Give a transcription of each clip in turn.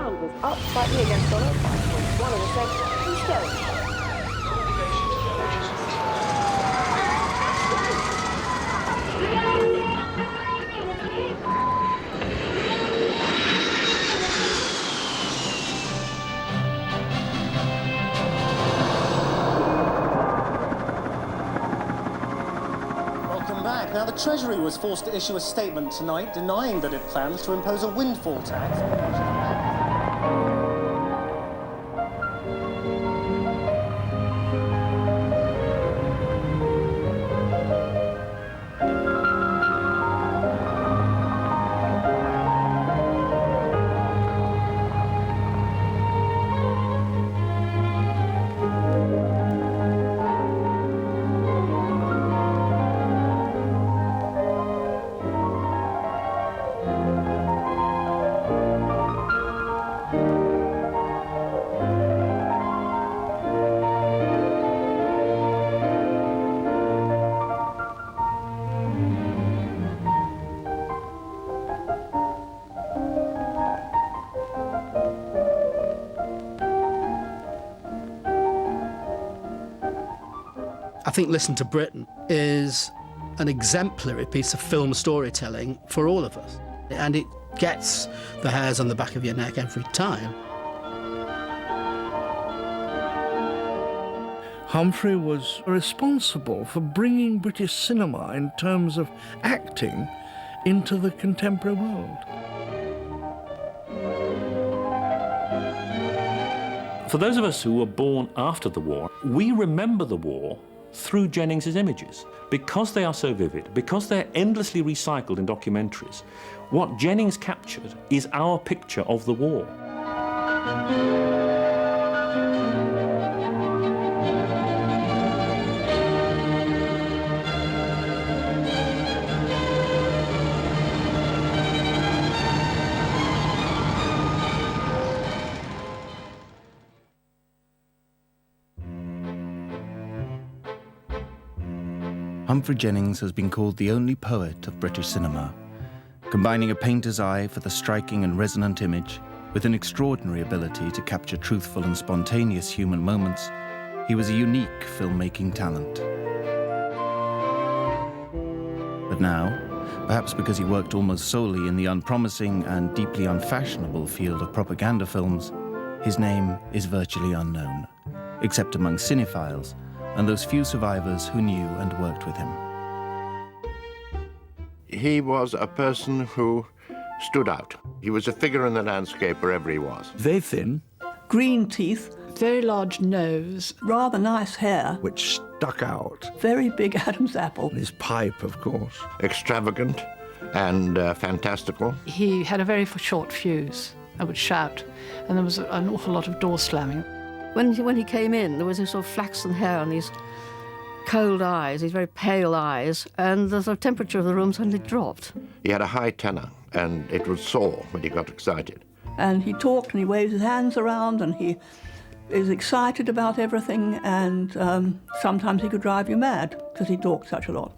Macdonald was up slightly against Donald by 0.1 of a second. He's still. Now, the Treasury was forced to issue a statement tonight denying that it plans to impose a windfall tax. I think Listen to Britain is an exemplary piece of film storytelling for all of us. And it gets the hairs on the back of your neck every time. Humphrey was responsible for bringing British cinema, in terms of acting, into the contemporary world. For those of us who were born after the war, we remember the war through Jennings's images. Because they are so vivid, because they're endlessly recycled in documentaries, what Jennings captured is our picture of the war. Humphrey Jennings has been called the only poet of British cinema, combining a painter's eye for the striking and resonant image with an extraordinary ability to capture truthful and spontaneous human moments. He was a unique filmmaking talent. But now, perhaps because he worked almost solely in the unpromising and deeply unfashionable field of propaganda films, his name is virtually unknown, except among cinephiles and those few survivors who knew and worked with him. He was a person who stood out. He was a figure in the landscape wherever he was. Very thin, green teeth, very large nose, rather nice hair, which stuck out. very big Adam's apple. And his pipe, of course. Extravagant and fantastical. He had a very short fuse. I would shout, and there was an awful lot of door slamming. When he came in, there was this sort of flaxen hair and these cold eyes, these very pale eyes, and the sort of temperature of the room suddenly dropped. He had a high tenor, and it was sore when he got excited. And he talked and he waved his hands around and he is excited about everything, and sometimes he could drive you mad because he talked such a lot.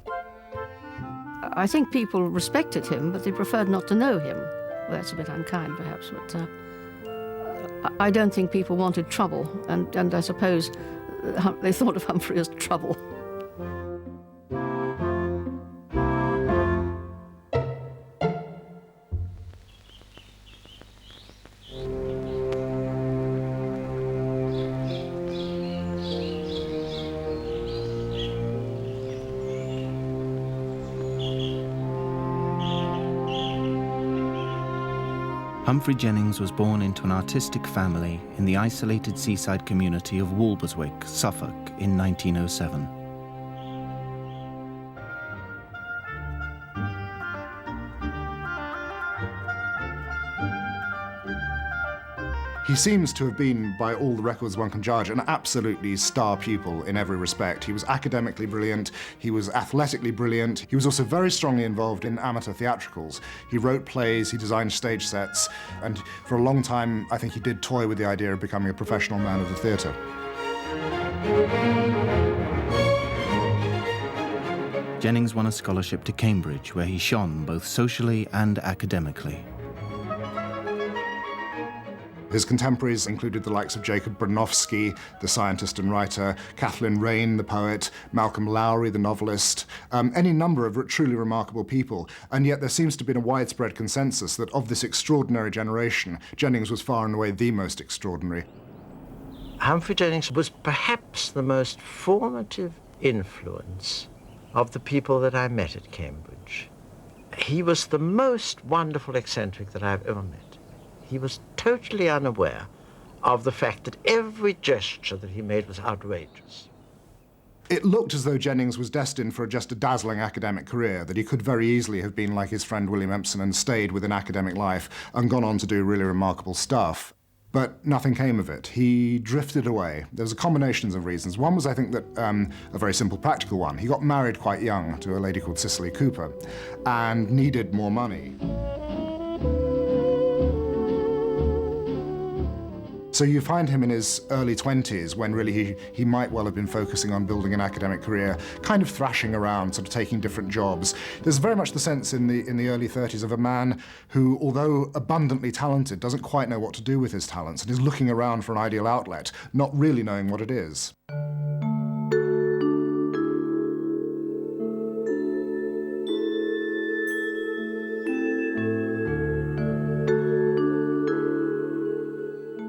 I think people respected him, but they preferred not to know him. Well, that's a bit unkind, perhaps, but I don't think people wanted trouble, and I suppose they thought of Humphrey as trouble. Humphrey Jennings was born into an artistic family in the isolated seaside community of Walberswick, Suffolk, in 1907. He seems to have been, by all the records one can judge, an absolutely star pupil in every respect. He was academically brilliant, he was athletically brilliant, he was also very strongly involved in amateur theatricals. He wrote plays, he designed stage sets, and for a long time, I think he did toy with the idea of becoming a professional man of the theatre. Jennings won a scholarship to Cambridge, where he shone both socially and academically. His contemporaries included the likes of Jacob Bronowski, the scientist and writer, Kathleen Raine, the poet, Malcolm Lowry, the novelist, any number of truly remarkable people. And yet there seems to have been a widespread consensus that of this extraordinary generation, Jennings was far and away the most extraordinary. Humphrey Jennings was perhaps the most formative influence of the people that I met at Cambridge. He was the most wonderful eccentric that I've ever met. He was totally unaware of the fact that every gesture that he made was outrageous. It looked as though Jennings was destined for just a dazzling academic career, that he could very easily have been like his friend William Empson and stayed with an academic life and gone on to do really remarkable stuff. But nothing came of it. He drifted away. There was a combination of reasons. One was, I think, that a very simple practical one. He got married quite young to a lady called Cicely Cooper and needed more money. So you find him in his early 20s, when really he might well have been focusing on building an academic career, kind of thrashing around, sort of taking different jobs. There's very much the sense in the early 30s of a man who, although abundantly talented, doesn't quite know what to do with his talents and is looking around for an ideal outlet, not really knowing what it is.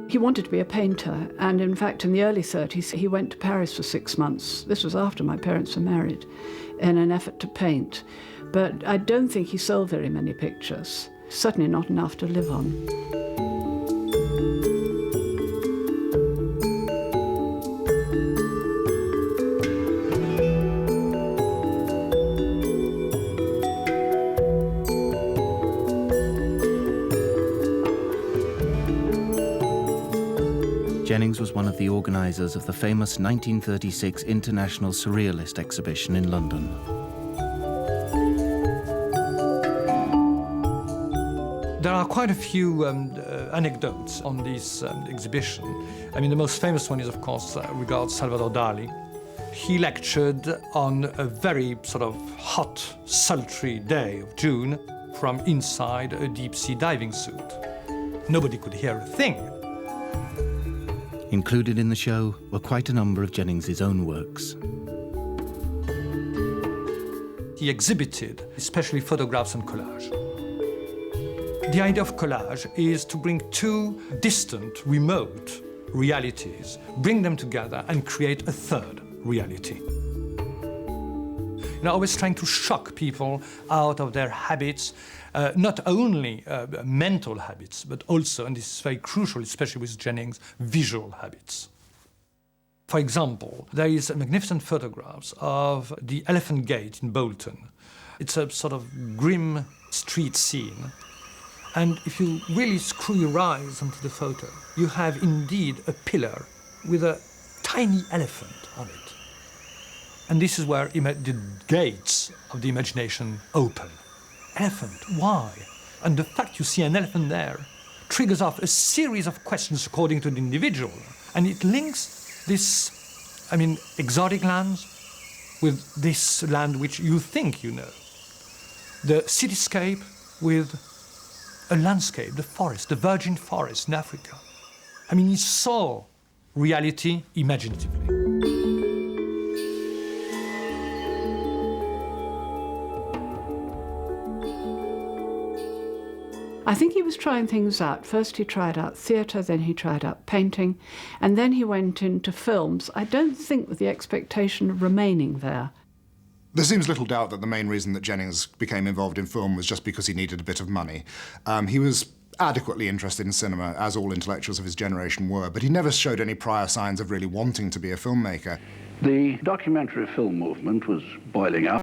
He wanted to be a painter, and in fact in the early 30s he went to Paris for 6 months. This was after my parents were married, in an effort to paint. But I don't think he sold very many pictures, certainly not enough to live on. Jennings was one of the organisers of the famous 1936 International Surrealist Exhibition in London. There are quite a few anecdotes on this exhibition. I mean, the most famous one is, of course, regards Salvador Dali. He lectured on a very sort of hot, sultry day of June from inside a deep-sea diving suit. Nobody could hear a thing. Included in the show were quite a number of Jennings's own works. He exhibited especially photographs and collage. The idea of collage is to bring two distant, remote realities, bring them together and create a third reality. You know, always trying to shock people out of their habits, not only mental habits, but also, and this is very crucial, especially with Jennings, visual habits. For example, there is magnificent photographs of the Elephant Gate in Bolton. It's a sort of grim street scene. And if you really screw your eyes onto the photo, you have indeed a pillar with a tiny elephant on it. And this is where the gates of the imagination open. Elephant, why? And the fact you see an elephant there triggers off a series of questions according to the individual. And it links this, exotic lands with this land which you think you know. The cityscape with a landscape, the forest, the virgin forest in Africa. I mean, he saw reality imaginatively. I think he was trying things out. First he tried out theatre, then he tried out painting, and then he went into films. I don't think with the expectation of remaining there. There seems little doubt that the main reason that Jennings became involved in film was just because he needed a bit of money. He was adequately interested in cinema, as all intellectuals of his generation were, but he never showed any prior signs of really wanting to be a filmmaker. The documentary film movement was boiling up.